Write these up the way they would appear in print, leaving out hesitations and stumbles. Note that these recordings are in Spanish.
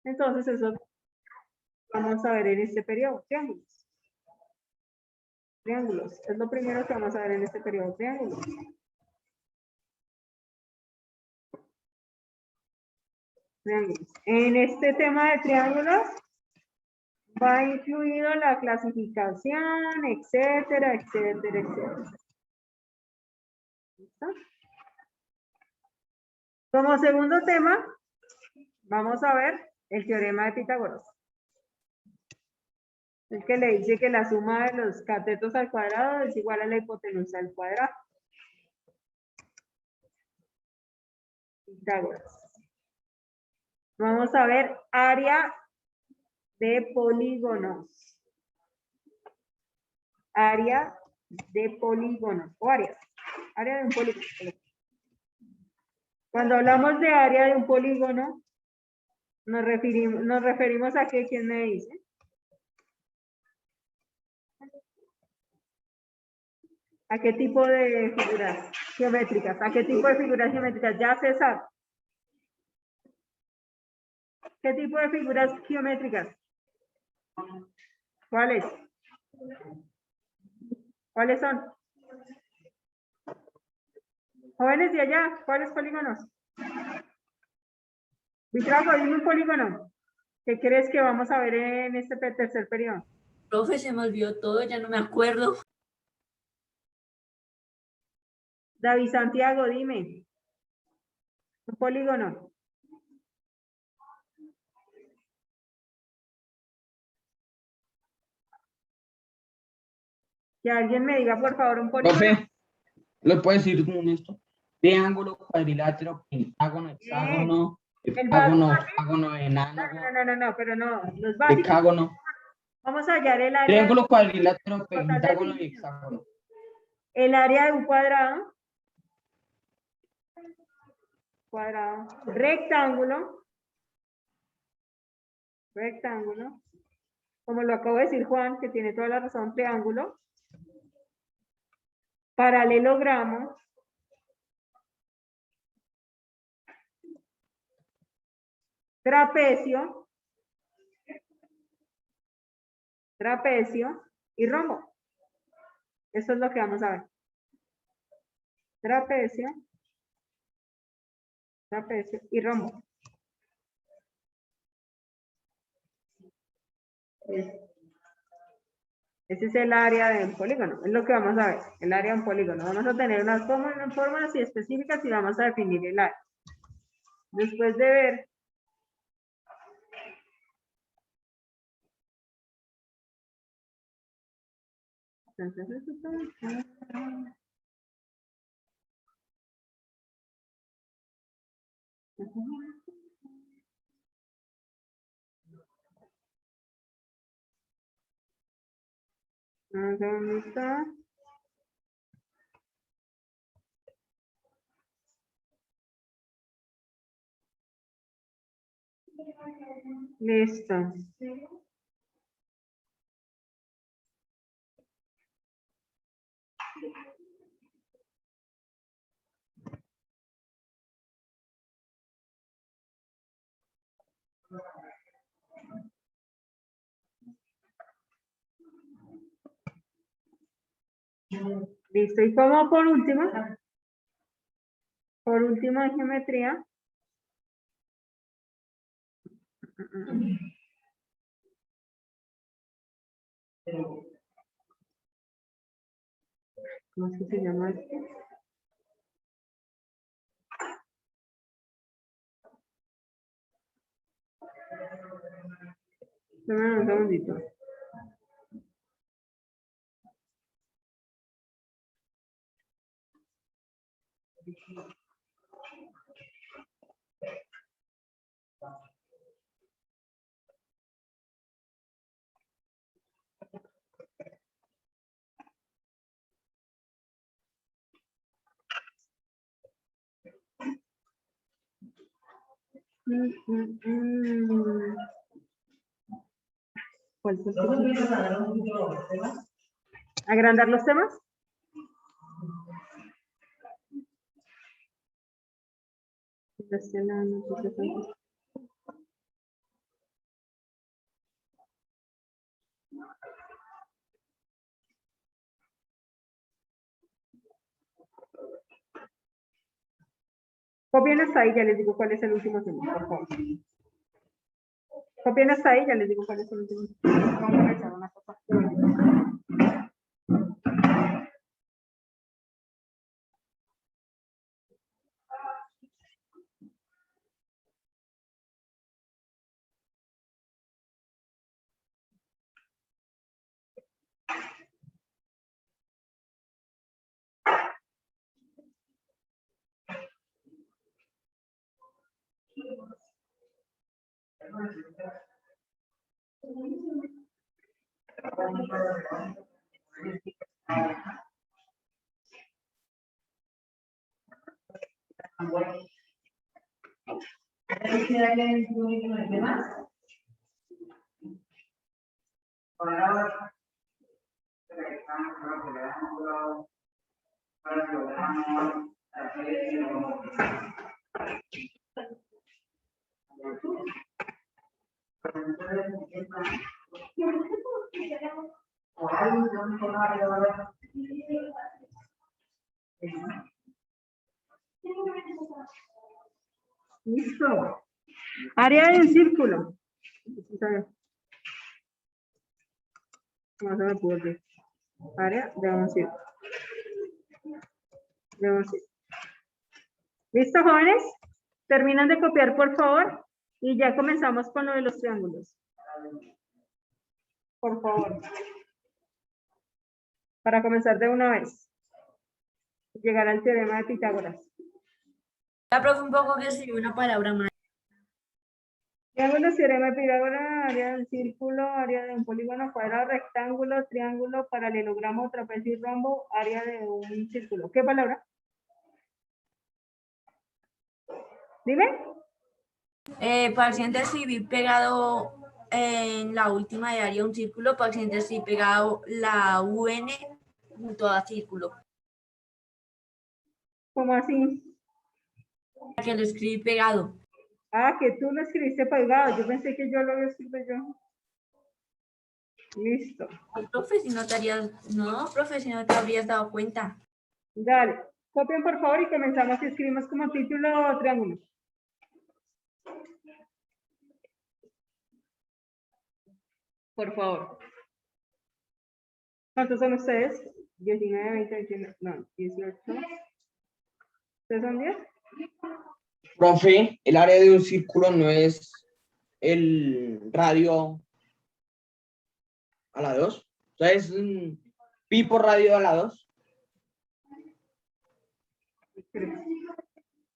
Entonces, eso vamos a ver en este periodo, triángulos. Triángulos, es lo primero que vamos a ver en este periodo, triángulos. Triángulos. En este tema de triángulos va incluido la clasificación, etcétera, etcétera, etcétera. ¿Listo? Como segundo tema, vamos a ver el teorema de Pitágoras. El que le dice que la suma de los catetos al cuadrado es igual a la hipotenusa al cuadrado. Pitágoras. Vamos a ver área de polígonos. Área de polígonos. O área. Área de un polígono. Cuando hablamos de área de un polígono, nos referimos a qué. ¿Quién me dice? ¿A qué tipo de figuras geométricas? ¿A qué tipo de figuras geométricas? Ya César. ¿Qué tipo de figuras geométricas? ¿Cuáles? ¿Cuáles son? Jóvenes de allá, ¿cuáles polígonos? Vitrago, dime un polígono. ¿Qué crees que vamos a ver en este tercer periodo? Profe, se me olvidó todo, ya no me acuerdo. David Santiago, dime. Un polígono. Que alguien me diga, por favor, un polígono. Profe, ¿lo puedes decir con esto? Triángulo, cuadrilátero, pentágono, hexágono, heptágono, octágono, enágono, No, pero no, los básicos. decágono. Vamos a hallar el área. Triángulo, cuadrilátero, pentágono y hexágono. El área de un cuadrado. Cuadrado. Rectángulo. Rectángulo. Como lo acabo de decir Juan, que tiene toda la razón, triángulo. Paralelogramo. Trapecio. Trapecio y rombo. Eso es lo que vamos a ver. Trapecio. Trapecio y rombo. Ese es el área de un polígono, es lo que vamos a ver, el área de un polígono. Vamos a tener unas fórmulas y específicas y vamos a definir el área. Después de ver ¿dónde está? Listo. Listo. Y como por último de geometría, ¿cómo es que se llama esto? Dame un segundito. ¿Cuál es el ¿agrandar los temas? Copien hasta ahí, ya les digo cuál es el último símbolo, por favor. Copien hasta ahí, ya les digo cuál es el último símbolo. Vamos a revisar una cosa. Listo. Área de un círculo. No se me puede. Área de un círculo. De un círculo. ¿Listo, jóvenes? Terminan de copiar, por favor. Y ya comenzamos con lo de los triángulos. Por favor. Para comenzar de una vez. Llegar al teorema de Pitágoras. La profe un poco que escribió una palabra más. Triángulo, teorema de Pitágoras, área del círculo, área de un polígono, cuadrado, rectángulo, triángulo, paralelogramo, trapecio y rombo, área de un círculo. ¿Qué palabra? Dime. Para el siguiente escribir pegado en la última de área un círculo, para el siguiente escribir pegado la UN junto a círculo. ¿Cómo así? Que lo escribí pegado. Ah, que tú lo escribiste pegado. Yo pensé que yo lo había escrito yo. Listo. No, profe, si no te habrías dado cuenta. Dale. Copien, por favor, y comenzamos y escribimos como título triángulo. Por favor. ¿Cuántos son ustedes? 19, 20, 21, no, 18. ¿Ustedes son 10? Profe, el área de un círculo no es el radio a la 2. Entonces, pi por radio a la 2.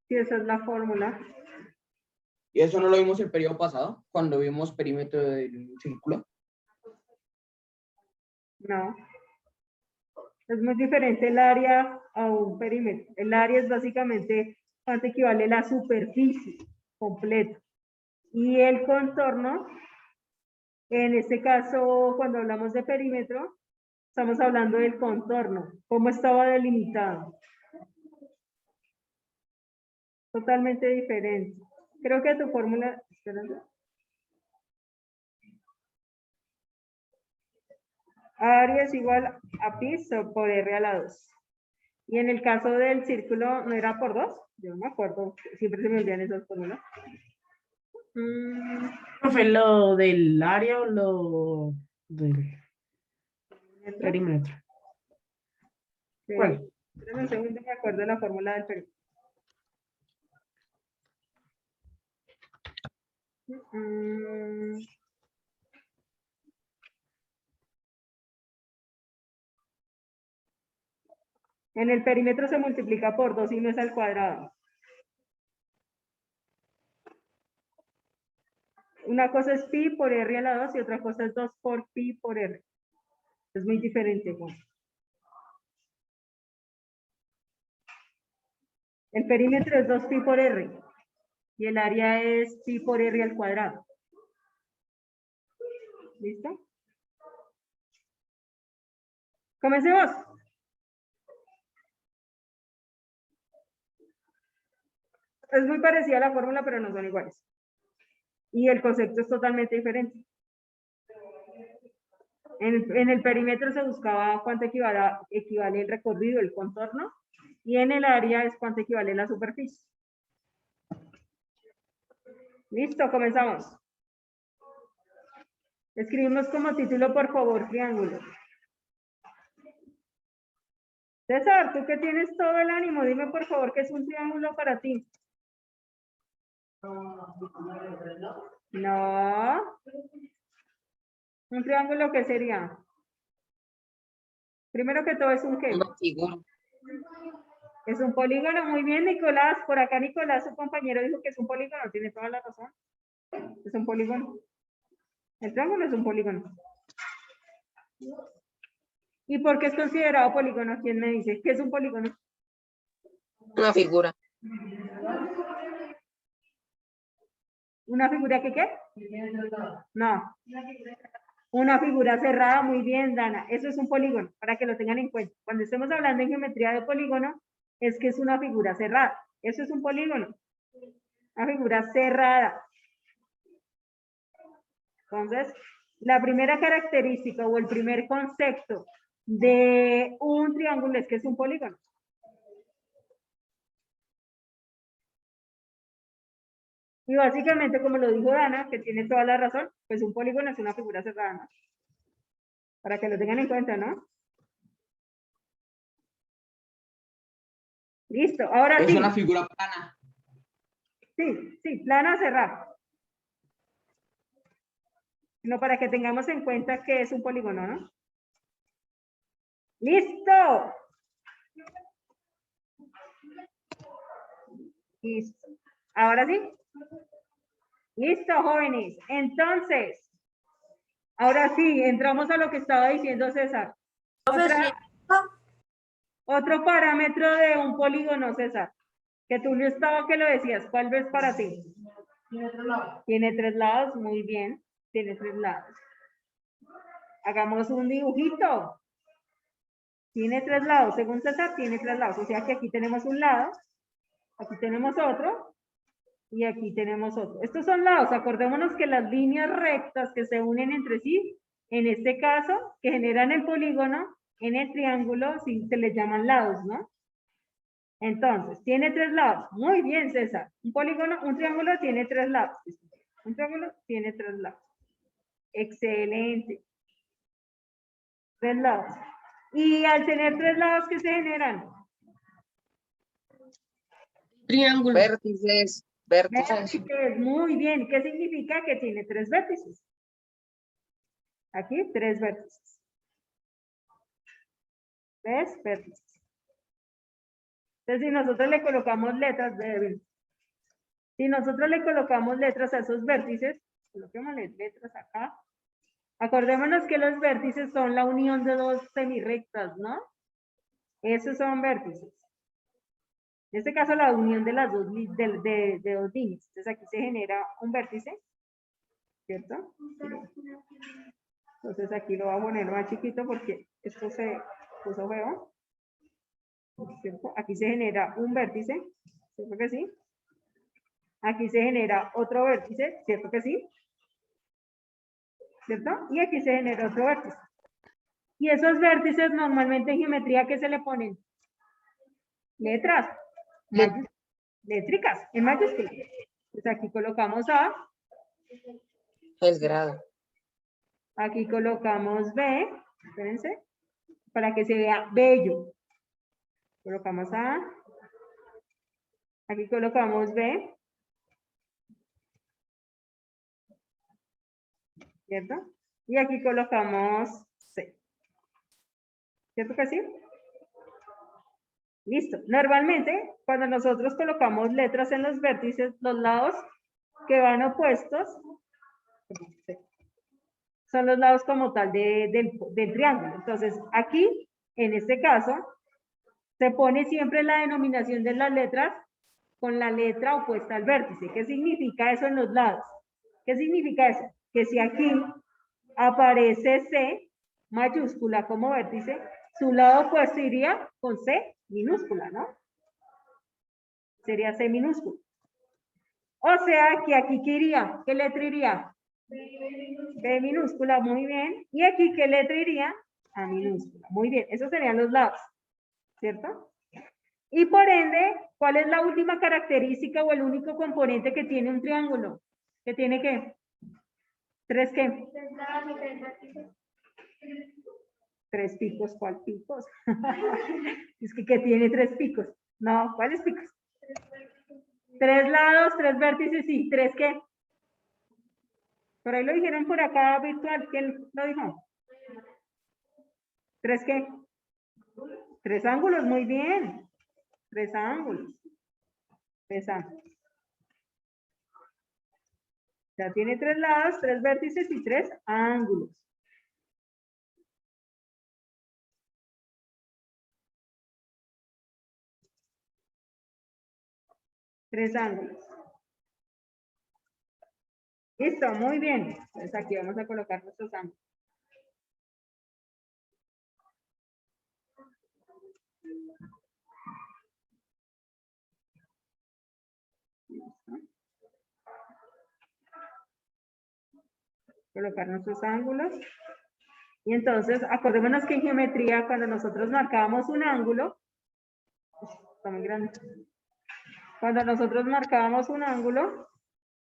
Sí, esa es la fórmula. Y eso no lo vimos el periodo pasado, cuando vimos perímetro del círculo. No. Es muy diferente el área a un perímetro. El área es básicamente cuánto equivale la superficie completa. Y el contorno, en este caso, cuando hablamos de perímetro, estamos hablando del contorno, cómo estaba delimitado. Totalmente diferente. Creo que tu fórmula... Espérate. Área es igual a pi por r a la 2. Y en el caso del círculo, ¿no era por 2? Yo no me acuerdo, siempre se me olvidan esas fórmulas. Profe, lo del área o lo del perímetro. Sí. ¿Cuál? Espérame un segundo, me acuerdo de la fórmula del perímetro. En el perímetro se multiplica por 2 y no es al cuadrado. Una cosa es pi por r a la 2 y otra cosa es 2 por pi por r. Es muy diferente, Juan. El perímetro es 2 pi por r y el área es pi por r al cuadrado. ¿Listo? Comencemos. Es muy parecida a la fórmula, pero no son iguales. Y el concepto es totalmente diferente. En el perímetro se buscaba cuánto equivale el recorrido, el contorno, y en el área es cuánto equivale la superficie. Listo, comenzamos. Escribimos como título, por favor, triángulo. César, tú que tienes todo el ánimo, dime por favor qué es un triángulo para ti. No. ¿Un triángulo qué sería? Primero que todo, ¿es un qué? Una figura. Es un polígono. Muy bien, Nicolás. Por acá Nicolás, su compañero, dijo que es un polígono. Tiene toda la razón. Es un polígono. El triángulo es un polígono. ¿Y por qué es considerado polígono? ¿Quién me dice? ¿Qué es un polígono? Una figura. ¿Una figura que qué? No. Una figura cerrada. Muy bien, Dana. Eso es un polígono, para que lo tengan en cuenta. Cuando estemos hablando en geometría de polígono, es que es una figura cerrada. Eso es un polígono. Una figura cerrada. Entonces, la primera característica o el primer concepto de un triángulo es que es un polígono. Y básicamente, como lo dijo Dana, que tiene toda la razón, pues un polígono es una figura cerrada, ¿no? Para que lo tengan en cuenta, ¿no? Listo, ahora Es sí. una figura plana. Sí, plana cerrada. No, para que tengamos en cuenta que es un polígono, ¿no? ¡Listo! Listo. Ahora sí. Listo, jóvenes. Entonces, ahora sí, entramos a lo que estaba diciendo César. Otro parámetro de un polígono, César, que tú no estaba que lo decías. ¿Cuál ves para ti? Tiene 3 lados. Tiene 3 lados, muy bien. Tiene 3 lados. Hagamos un dibujito. Tiene 3 lados, según César, tiene 3 lados. O sea que aquí tenemos un lado, aquí tenemos otro, y aquí tenemos otro. Estos son lados. Acordémonos que las líneas rectas que se unen entre sí, en este caso, que generan el polígono, en el triángulo, sí, se les llaman lados, ¿no? Entonces, tiene 3 lados. Muy bien, César. Un polígono, un triángulo tiene 3 lados. Un triángulo tiene 3 lados. Excelente. 3 lados. Y al tener 3 lados, ¿qué se generan? Triángulo. Vértices. Vértices. Vértices. Muy bien. ¿Qué significa? Que tiene 3 vértices. Aquí 3 vértices. ¿Ves? Vértices. Entonces, si nosotros le colocamos letras, si nosotros le colocamos letras a esos vértices, coloquémosle letras acá. Acordémonos que los vértices son la unión de dos semirrectas, ¿no? Esos son vértices. En este caso, la unión de las dos, de dos líneas. Entonces, aquí se genera un vértice, ¿cierto? Entonces, aquí lo voy a poner más chiquito porque esto se puso feo. ¿Cierto? Aquí se genera un vértice, ¿cierto que sí? Aquí se genera otro vértice, ¿cierto que sí? ¿Cierto? Y aquí se genera otro vértice. Y esos vértices normalmente en geometría, ¿qué se le ponen? Letras. Létricas, en mayúsculas. Entonces aquí colocamos A. El grado. Aquí colocamos B. Espérense. Para que se vea bello. Colocamos A. Aquí colocamos B. ¿Cierto? Y aquí colocamos C. ¿Cierto que sí? Listo. Normalmente, cuando nosotros colocamos letras en los vértices, los lados que van opuestos son los lados como tal del triángulo. Entonces, aquí, en este caso, se pone siempre la denominación de las letras con la letra opuesta al vértice. ¿Qué significa eso en los lados? ¿Qué significa eso? Que si aquí aparece C mayúscula como vértice, su lado opuesto iría con C minúscula, ¿no? Sería C minúscula. O sea, que aquí, ¿qué iría? ¿Qué letra iría? B minúscula, muy bien. ¿Y aquí qué letra iría? A minúscula. Muy bien, esos serían los lados, ¿cierto? Y por ende, ¿cuál es la última característica o el único componente que tiene un triángulo? ¿Que tiene qué? ¿Tres qué? Tres picos, ¿cuál picos? Es que tiene tres picos. No, ¿cuáles picos? Tres lados, tres vértices y tres qué. Por ahí lo dijeron por acá virtual. ¿Quién lo dijo? ¿Tres qué? Tres ángulos, muy bien. Tres ángulos. Tres ángulos. Ya tiene tres lados, tres vértices y tres ángulos. Tres ángulos. Listo, muy bien. Entonces aquí vamos a colocar nuestros ángulos. Colocar nuestros ángulos. Y entonces, acordémonos que en geometría, cuando nosotros marcábamos un ángulo, está muy grande. Cuando nosotros marcábamos un ángulo,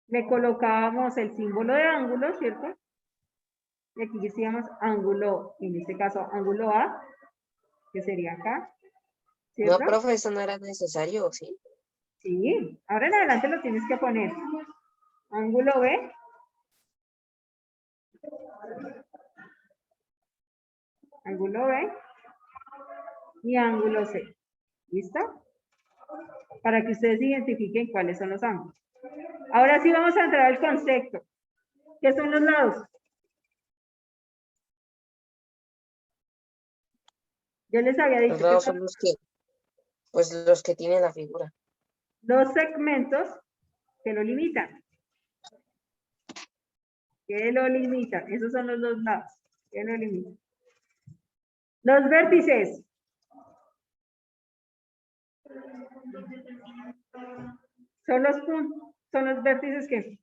le colocábamos el símbolo de ángulo, ¿cierto? Y aquí decíamos ángulo, en este caso ángulo A, que sería acá, No, ¿cierto? profe, eso no era necesario, ¿sí? Sí, ahora en adelante lo tienes que poner. Ángulo B. Ángulo B. Y ángulo C. ¿Listo? Para que ustedes identifiquen cuáles son los ángulos. Ahora sí vamos a entrar al concepto. ¿Qué son los lados? Yo les había dicho Los que lados son son los que tienen la figura. dos segmentos que lo limitan. Que lo limitan. Esos son los dos lados. Que lo limitan. Los vértices. Son los puntos. Son los vértices que.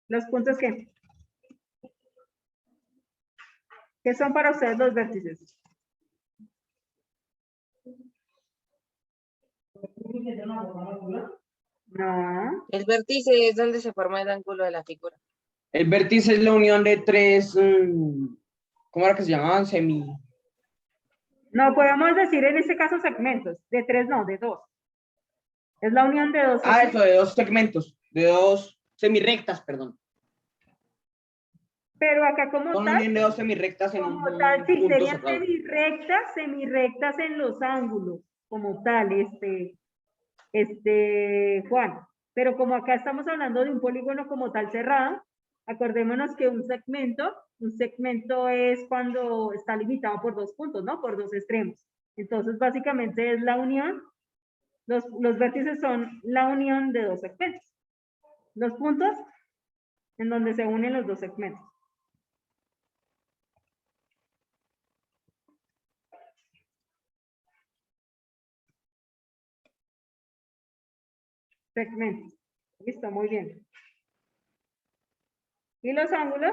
Los puntos que. ¿Qué son para ustedes los vértices? No. El vértice es donde se forma el ángulo de la figura. El vértice es la unión de tres, ¿cómo era que se llamaban? No podemos decir en este caso segmentos. De tres no, de dos. Es la unión de dos. Ah, eso, de dos segmentos, de dos semirrectas, perdón. Pero acá como Son tal. unión de dos semirrectas en un Como tal, sí, punto serían cerrado. semirrectas en los ángulos, como tal, Juan. Pero como acá estamos hablando de un polígono como tal cerrado, acordémonos que un segmento es cuando está limitado por dos puntos, ¿no? Por dos extremos. Entonces, básicamente es la unión, los vértices son la unión de dos segmentos. Los puntos en donde se unen los dos segmentos. Segmentos. Listo, muy bien. ¿Y los ángulos?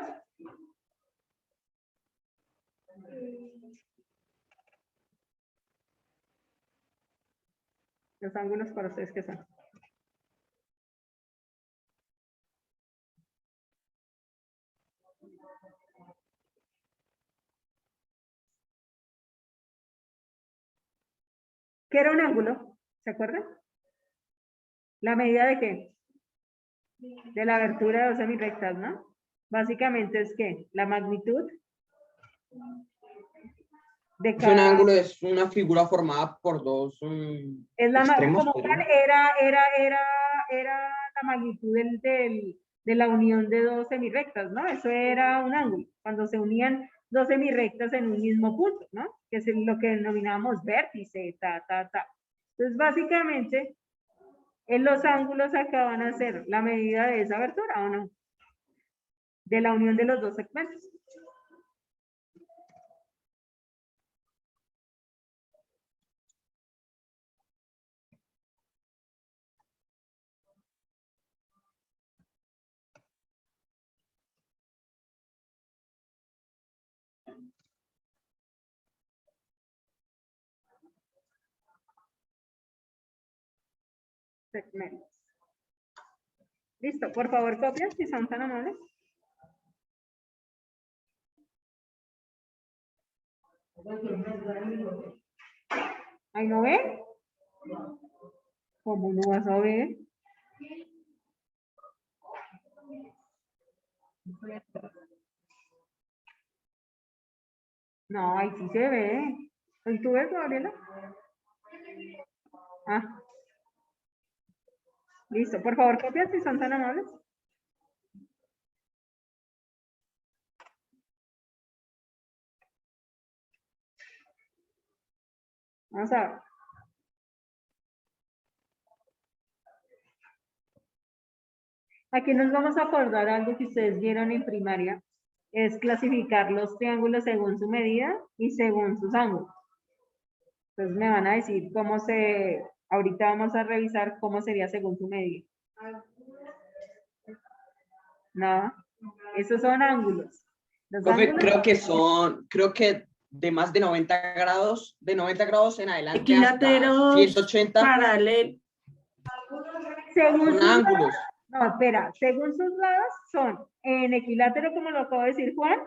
Los ángulos para ustedes, ¿qué son? ¿Qué era un ángulo? ¿Se acuerdan? ¿La medida de qué? De la abertura de dos semirrectas, ¿no? Básicamente es que la magnitud de Un cada... ángulo es una figura formada por dos Es la, extremos. como tal, era la magnitud de la unión de dos semirrectas, ¿no? Eso era un ángulo, cuando se unían dos semirrectas en un mismo punto, ¿no? Que es lo que denominamos vértice, Entonces, básicamente, en los ángulos acá van a ser la medida de esa abertura, ¿o no? De la unión de los dos segmentos. segmentos. Listo, por favor, copian si son tan amables. ¿Ahí no ven? ¿Cómo no vas a ver? No, ahí sí se ve. ¿Y tú ves, Gabriela? Ah. Listo, por favor, copian si son tan amables. Vamos a ver. Aquí nos vamos a acordar algo que ustedes vieron en primaria, es clasificar los triángulos según su medida y según sus ángulos. Entonces me van a decir cómo ahorita vamos a revisar cómo sería según su medida. No, esos son ángulos. Los Profe, ángulos creo que de más de 90 grados en adelante hasta Equiláteros 180 paralelos. según son sus lados, ángulos. no, espera, según sus lados son en equilátero, como lo acabo de decir Juan,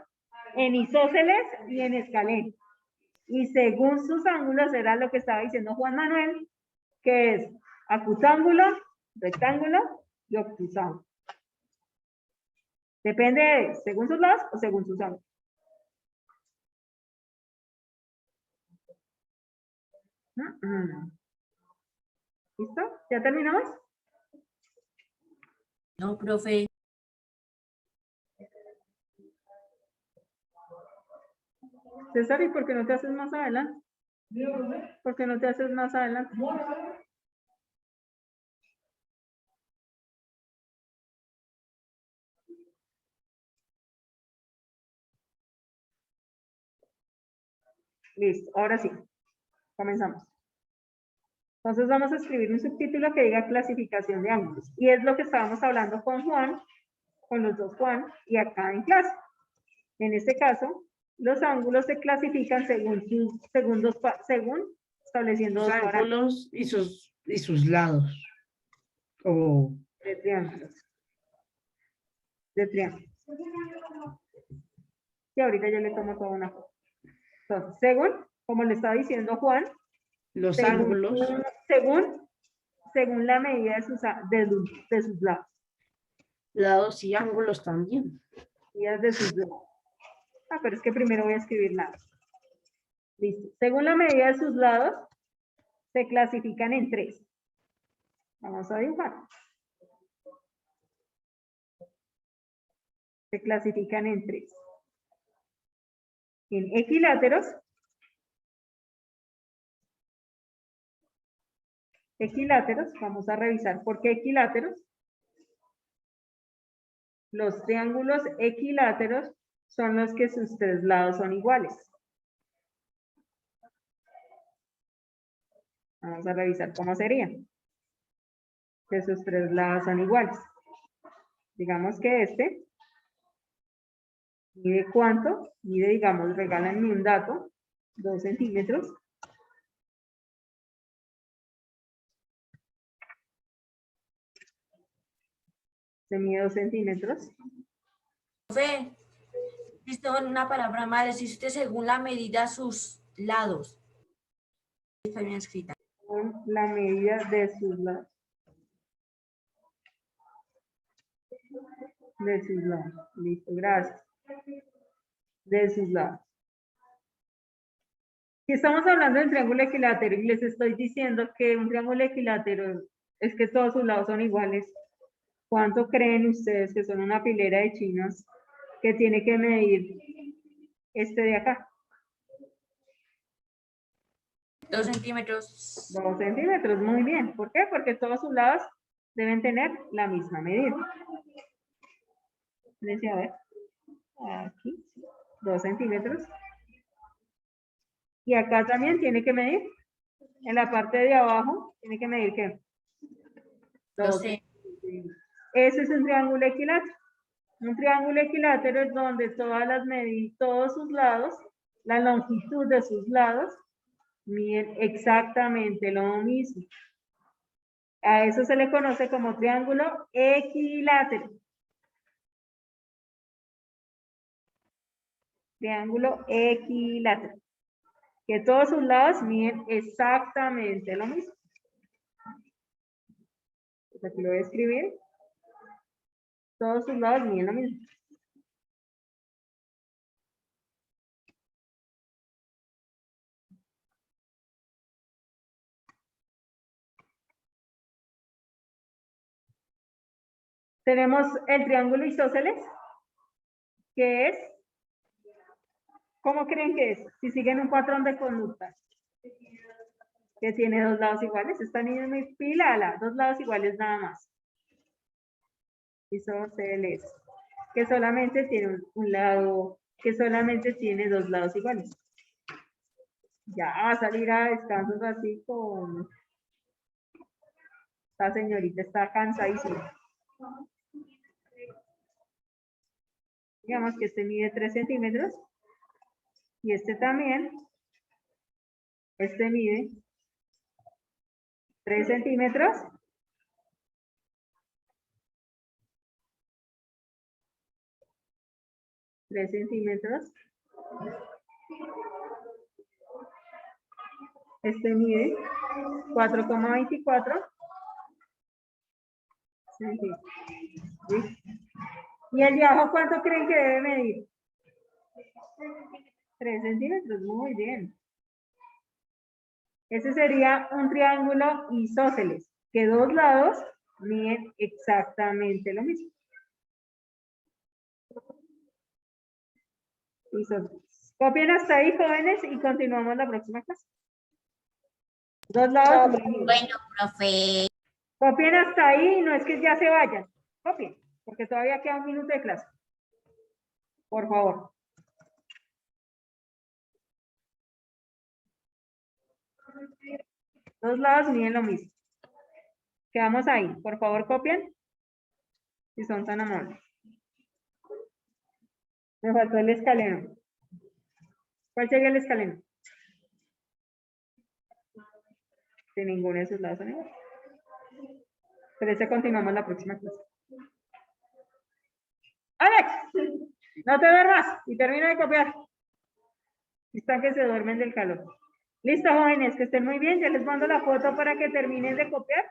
en isósceles y en escaleno. Y según sus ángulos era lo que estaba diciendo Juan Manuel, que es acusángulo, rectángulo y obtusángulo. Depende de según sus lados o según sus ángulos. ¿Listo? ¿Ya terminamos? No, profe. César, ¿y por qué no te haces más adelante? ¿Por qué no te haces más adelante? Listo, ahora sí. Comenzamos. Entonces vamos a escribir un subtítulo que diga clasificación de ángulos. Y es lo que estábamos hablando con Juan, con los dos Juan, y acá en clase. En este caso, los ángulos se clasifican según estableciendo Los dos parámetros ángulos y sus lados. O de triángulos. De triángulos. Y ahorita yo le tomo toda una foto. Entonces, según, como le estaba diciendo Juan, los según, ángulos. según la medida de sus lados. Lados y ángulos también. Medidas de sus lados. Ah, pero es que primero voy a escribir nada. Listo. Según la medida de sus lados, se clasifican en tres. Vamos a dibujar. Se clasifican en tres. En equiláteros. Equiláteros, vamos a revisar por qué equiláteros. Los triángulos equiláteros son los que sus tres lados son iguales. Vamos a revisar cómo serían. Que sus tres lados son iguales. Digamos que este mide cuánto, mide, digamos, regálenme un dato, 2 centímetros. Se mide 2 centímetros. Profe, listo, una palabra mal, existe según la medida sus lados. Está bien escrita. Con la medida de sus lados. De sus lados. Listo, gracias. De sus lados. Si estamos hablando del triángulo equilátero y les estoy diciendo que un triángulo equilátero es que todos sus lados son iguales, ¿cuánto creen ustedes que son una filera de chinos que tiene que medir este de acá? 2 centímetros. 2 centímetros, muy bien. ¿Por qué? Porque todos sus lados deben tener la misma medida. Decía, a ver, aquí, 2 centímetros. Y acá también tiene que medir, en la parte de abajo, tiene que medir ¿qué? 12. Ese es un triángulo equilátero. Un triángulo equilátero es donde todos sus lados, la longitud de sus lados, miden exactamente lo mismo. A eso se le conoce como triángulo equilátero. Triángulo equilátero. Que todos sus lados miden exactamente lo mismo. Pues aquí lo voy a escribir. Todos sus lados miden lo mismo. Tenemos el triángulo isósceles, que es, ¿cómo creen que es? Si siguen un patrón de conducta, que tiene dos lados iguales, esta niña es muy pila, dos lados iguales nada más. Isósceles, que solamente tiene un lado, que solamente tiene dos lados iguales. Ya va a salir a descansos así con... Esta señorita está cansadísima. Digamos que este mide 3 centímetros. Y este también. Este mide 3 centímetros. Tres centímetros. Este mide 4,24 centímetros. ¿Sí? ¿Y el de abajo cuánto creen que debe medir? 3 centímetros, muy bien. Ese sería un triángulo isósceles, que dos lados miden exactamente lo mismo. Isósceles. Copien hasta ahí, jóvenes, y continuamos la próxima clase. Dos lados miden. Bueno, profe. Copien hasta ahí, y no es que ya se vayan. Copien, porque todavía queda un minuto de clase. Por favor. Dos lados miden lo mismo. Quedamos ahí. Por favor, copien. Si son tan amables. Me faltó el escaleno. ¿Cuál sería el escaleno? De ninguno de esos lados son iguales. Pero ese continuamos la próxima clase. ¡Alex! No te duermas y termina de copiar. Están que se duermen del calor. Listo, jóvenes, que estén muy bien. Ya les mando la foto para que terminen de copiar.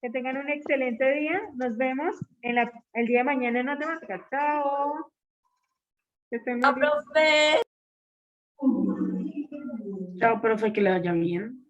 Que tengan un excelente día. Nos vemos el día de mañana en matemáticas. Chao. Que estén muy No, bien. profe. Chao, profe, que le vaya bien.